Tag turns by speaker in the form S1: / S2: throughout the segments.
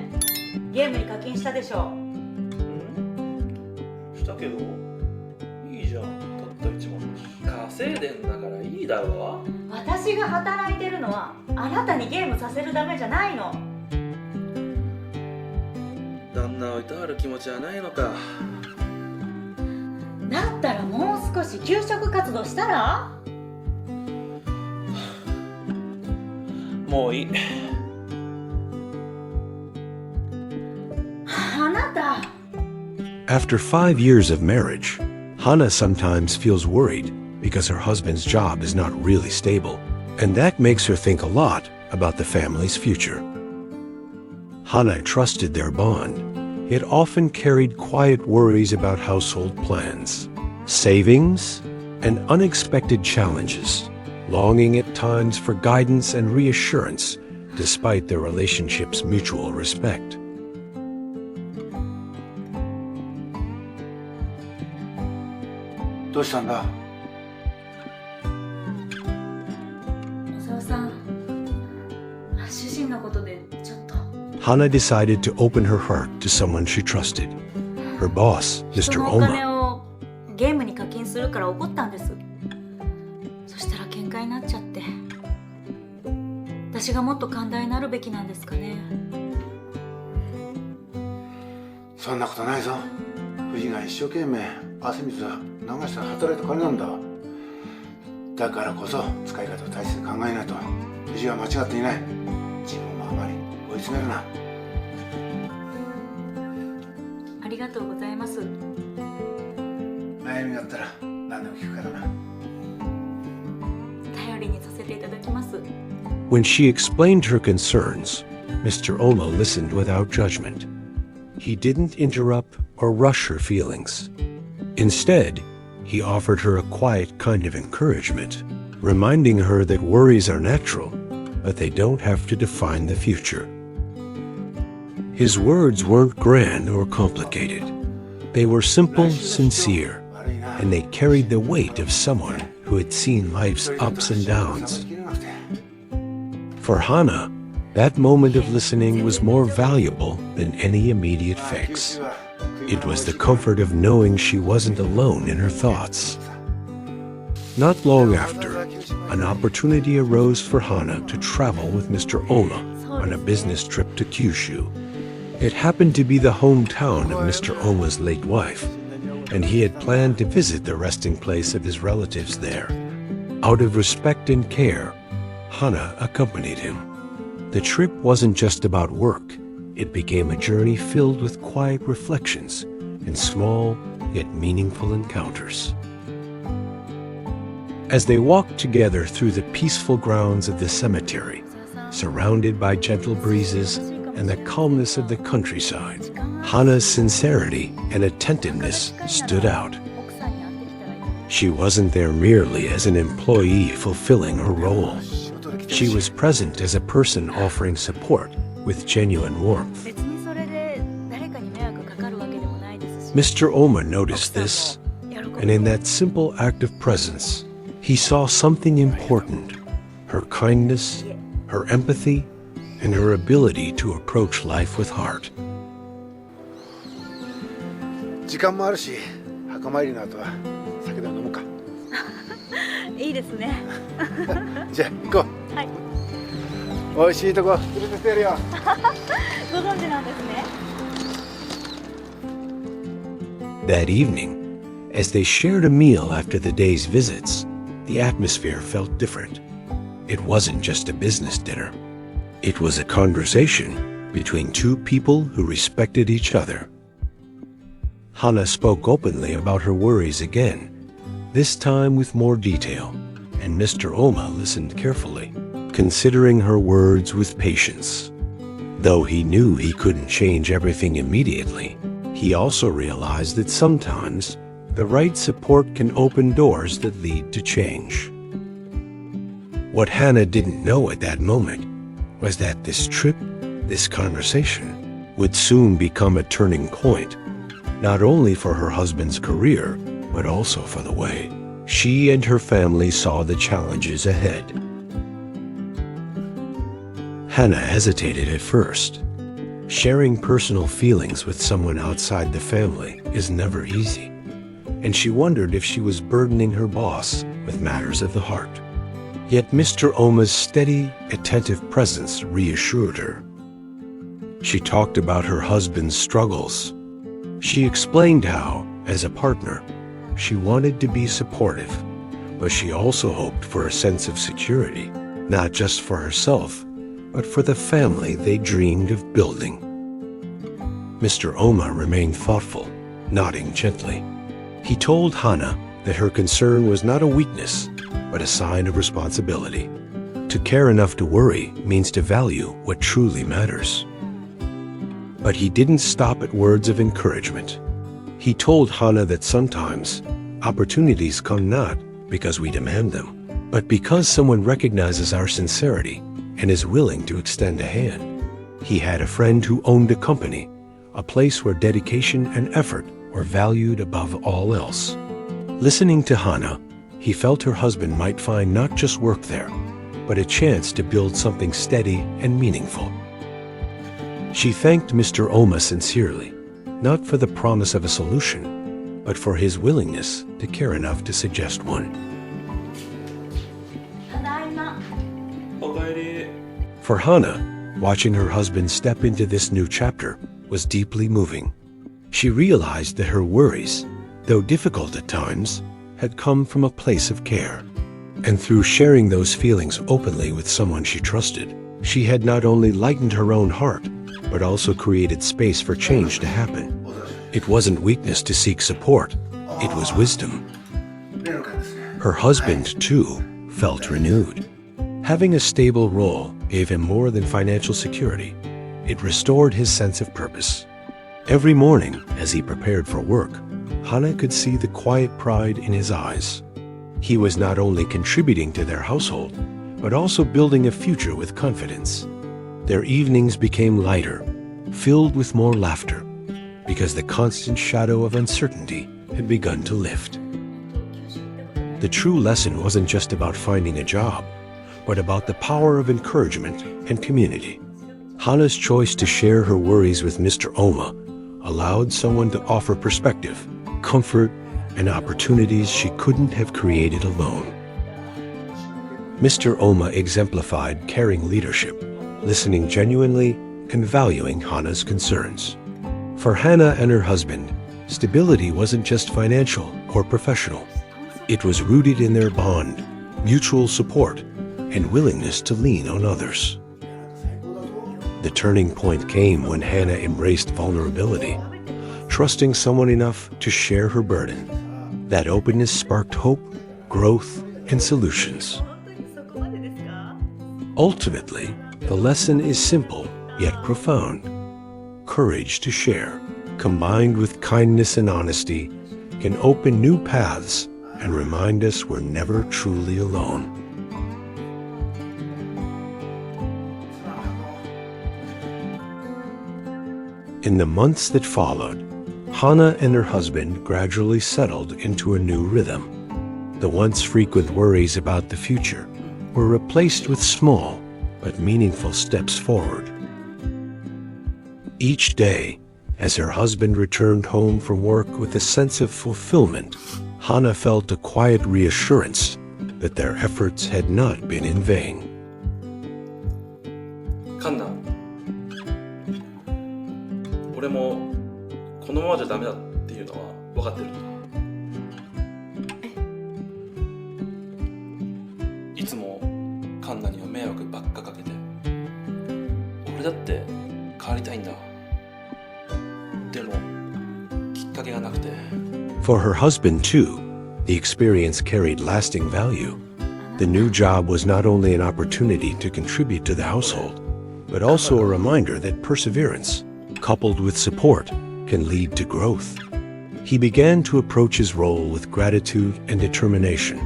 S1: ね。ゲームに課金したでしょ。
S2: したけどいいじゃん、たった1万だし。稼いでんだからいいだろ。
S1: 私が働いてるのはあなたにゲームさせるためじゃないの。
S2: 旦那をいたわる気持ちはないのか。
S1: だったらもう少し給食活動したら。
S2: もういい。
S1: あなた。
S3: After 5 years of marriage, Hana sometimes feels worried because her husband's job is not really stable, and that makes her think a lot about the family's future. Hana trusted their bond, yet often carried quiet worries about household plans, savings, and unexpected challenges, longing at times for guidance and reassurance despite their relationship's mutual respect.
S4: どうしたんだ？
S1: 小沢さん、主人のことでちょっと。
S3: Hana decided to open her heart to someone she trusted. Her boss,
S1: 人
S3: Mr.
S1: のお金
S3: Oma.
S1: をゲームに課金するから怒ったんです。そしたら喧嘩になっちゃって。私がもっと寛大になるべきなんですかね。
S4: そんなことないぞ。藤が一生懸命汗水は流して働いた金なんだ。だからこそ使い方を大切に考えないと。藤は間違っていない。自分もあまり追い詰めるな。
S1: ありがとうございます。
S4: 悩みがあったら何でも聞くからな。
S1: 頼りにさせていただきます。
S3: When she explained her concerns, Mr. Oma listened without judgment. He didn't interrupt or rush her feelings. Instead, he offered her a quiet kind of encouragement, reminding her that worries are natural, but they don't have to define the future. His words weren't grand or complicated. They were simple, sincere, and they carried the weight of someone who had seen life's ups and downs. For Hana, that moment of listening was more valuable than any immediate fix. It was the comfort of knowing she wasn't alone in her thoughts. Not long after, an opportunity arose for Hana to travel with Mr. Oma on a business trip to Kyushu. It happened to be the hometown of Mr. Oma's late wife, and he had planned to visit the resting place of his relatives there. Out of respect and care, Hana accompanied him. The trip wasn't just about work. It became a journey filled with quiet reflections and small yet meaningful encounters. As they walked together through the peaceful grounds of the cemetery, surrounded by gentle breezes and the calmness of the countryside, Hana's sincerity and attentiveness stood out. She wasn't there merely as an employee fulfilling her role. She was present as a person offering support with genuine warmth. Mr. Oma noticed this, and in that simple act of presence, he saw something important: her kindness, her empathy, and her ability to approach life with heart.
S4: 時間もあるし、墓参りの後は酒でも飲むか。
S1: いいですね。
S4: じゃあ行こう。
S1: はい。
S4: 美味しいとこ連れてってやるよ。
S1: ご存知なんですね。
S3: That evening, as they shared a meal after the day's visits, the atmosphere felt different. It wasn't just a business dinner. It was a conversation between two people who respected each other. Hana spoke openly about her worries again, this time with more detail, and Mr. Oma listened carefully, considering her words with patience. Though he knew he couldn't change everything immediately, he also realized that sometimes the right support can open doors that lead to change. What Hana didn't know at that moment was that this trip, this conversation, would soon become a turning point, not only for her husband's career, but also for the way she and her family saw the challenges ahead. Hana hesitated at first. Sharing personal feelings with someone outside the family is never easy, and she wondered if she was burdening her boss with matters of the heart. Yet Mr. Oma's steady, attentive presence reassured her. She talked about her husband's struggles. She explained how, as a partner, she wanted to be supportive, but she also hoped for a sense of security, not just for herself, but for the family they dreamed of building. Mr. Oma remained thoughtful, nodding gently. He told Hana that her concern was not a weakness, but a sign of responsibility. To care enough to worry means to value what truly matters. But he didn't stop at words of encouragement. He told Hana that sometimes opportunities come not because we demand them, but because someone recognizes our sincerity and is willing to extend a hand. He had a friend who owned a company, a place where dedication and effort were valued above all else. Listening to Hana, he felt her husband might find not just work there, but a chance to build something steady and meaningful. She thanked Mr. Oma sincerely, not for the promise of a solution, but for his willingness to care enough to suggest one.
S1: ただいま。
S2: おかえり。
S3: For Hana, watching her husband step into this new chapter was deeply moving. She realized that her worries, though difficult at times, had come from a place of care. And through sharing those feelings openly with someone she trusted, she had not only lightened her own heart, but also created space for change to happen. It wasn't weakness to seek support, it was wisdom. Her husband, too, felt renewed. Having a stable role gave him more than financial security. It restored his sense of purpose. Every morning, as he prepared for work, Hana could see the quiet pride in his eyes. He was not only contributing to their household, but also building a future with confidence. Their evenings became lighter, filled with more laughter, because the constant shadow of uncertainty had begun to lift. The true lesson wasn't just about finding a job, but about the power of encouragement and community. Hana's choice to share her worries with Mr. Oma allowed someone to offer perspective, comfort, and opportunities she couldn't have created alone. Mr. Oma exemplified caring leadership, listening genuinely and valuing Hana's concerns. For Hana and her husband, stability wasn't just financial or professional. It was rooted in their bond, mutual support, and willingness to lean on others. The turning point came when Hana embraced vulnerability, trusting someone enough to share her burden. That openness sparked hope, growth, and solutions. Ultimately, the lesson is simple yet profound. Courage to share, combined with kindness and honesty, can open new paths and remind us we're never truly alone. In the months that followed, Hana and her husband gradually settled into a new rhythm. The once frequent worries about the future were replaced with small but meaningful steps forward. Each day, as her husband returned home from work with a sense of fulfillment, Hana felt a quiet reassurance that their efforts had not been in vain.
S2: カンナ、俺もこのままじゃダメだっていうのは分かってるんだ。いつもカンナには迷惑ばっかかけて、俺だって変わりたいんだ。でもきっかけがなくて。
S3: For her husband, too, the experience carried lasting value. The new job was not only an opportunity to contribute to the household, but also a reminder that perseverance, coupled with support, can lead to growth. He began to approach his role with gratitude and determination,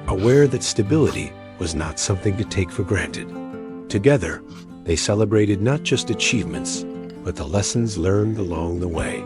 S3: aware that stability was not something to take for granted. Together, they celebrated not just achievements, but the lessons learned along the way.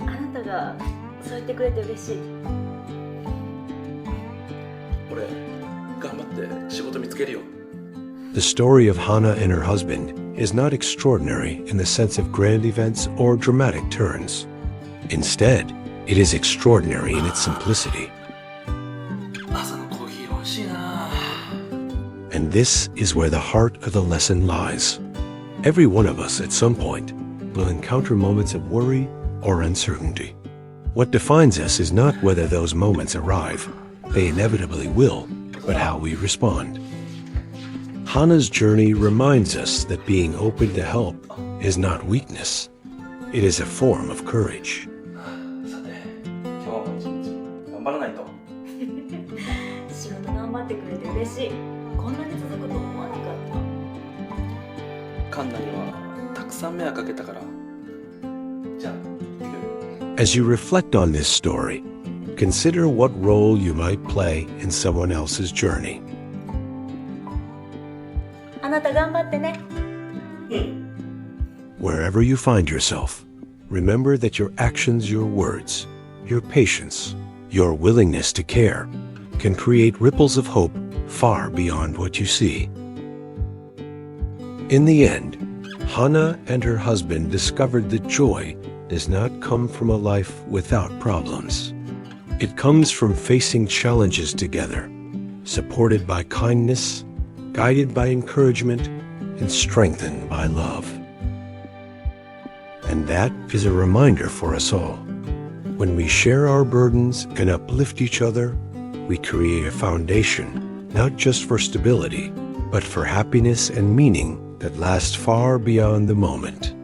S1: あなたがそう言ってくれて嬉しい。
S2: 俺頑張って仕事見つけるよ。
S3: The story of Hana and her husband is not extraordinary in the sense of grand events or dramatic turns. Instead, it is extraordinary in its simplicity.
S2: 朝のコーヒー美味しいな。
S3: And this is where the heart of the lesson lies. Every one of us at some point will encounter moments of worry or uncertainty. What defines us is not whether those moments arrive. They inevitably will, but how we respond. Hana's journey reminds us that being open to help is not weakness. It is a form of courage.
S2: さて、今日も一日頑張らないと。
S1: 仕事頑張ってくれて嬉しい。こんなに続くと思わなかった。
S2: カンナにはたくさん迷惑かけたから。じゃあ、行く。
S3: As you reflect on this story, consider what role you might play in someone else's journey.
S1: あなた頑張ってね。
S3: Wherever you find yourself, remember that your actions, your words, your patience, your willingness to care can create ripples of hope far beyond what you see. In the end, Hana and her husband discovered that joy does not come from a life without problems. It comes from facing challenges together, supported by kindness, guided by encouragement, and strengthened by love. And that is a reminder for us all. When we share our burdens and uplift each other, we create a foundation not just for stability, but for happiness and meaning that lasts far beyond the moment.